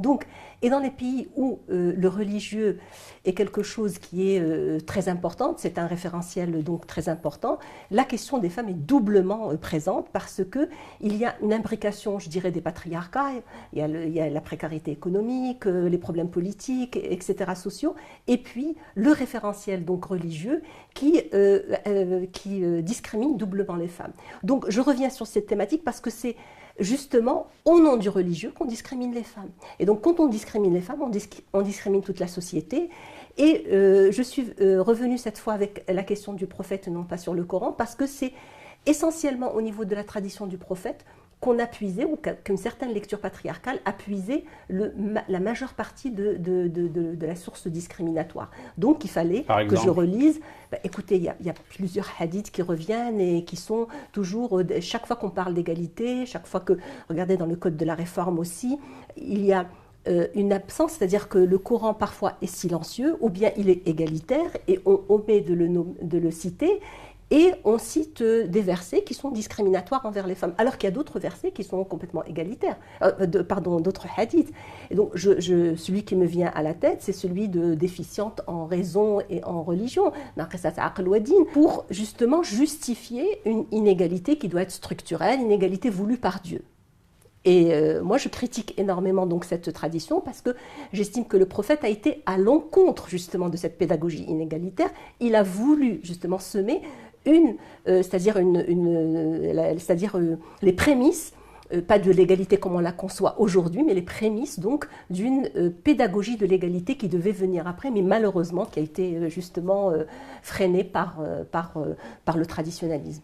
Donc, et dans les pays où le religieux est quelque chose qui est très important, c'est un référentiel donc très important, la question des femmes est doublement présente parce qu'il y a une imbrication, je dirais, des patriarcats, il y a la précarité économique, les problèmes politiques, etc., sociaux, et puis le référentiel donc religieux qui discrimine doublement les femmes. Donc je reviens sur cette thématique parce que c'est justement au nom du religieux qu'on discrimine les femmes. Et donc quand on discrimine les femmes, on discrimine toute la société. Et je suis revenue cette fois avec la question du prophète, non pas sur le Coran, parce que c'est essentiellement au niveau de la tradition du prophète qu'on a puisé, ou qu'une certaine lecture patriarcale a puisé la majeure partie de la source discriminatoire. Donc il fallait que je relise. Écoutez, il y a plusieurs hadiths qui reviennent et qui sont toujours, chaque fois qu'on parle d'égalité, chaque fois que, regardez dans le code de la réforme aussi, il y a une absence, c'est-à-dire que le Coran parfois est silencieux, ou bien il est égalitaire et on omet de le citer. Et on cite des versets qui sont discriminatoires envers les femmes, alors qu'il y a d'autres versets qui sont complètement égalitaires, d'autres hadiths. Et donc, celui qui me vient à la tête, c'est celui de déficiente en raison et en religion, pour justement justifier une inégalité qui doit être structurelle, une inégalité voulue par Dieu. Et moi, je critique énormément donc cette tradition parce que j'estime que le prophète a été à l'encontre justement de cette pédagogie inégalitaire. Il a voulu justement semer c'est-à-dire les prémices, pas de l'égalité comme on la conçoit aujourd'hui, mais les prémices donc d'une pédagogie de l'égalité qui devait venir après, mais malheureusement qui a été justement freinée par le traditionnalisme.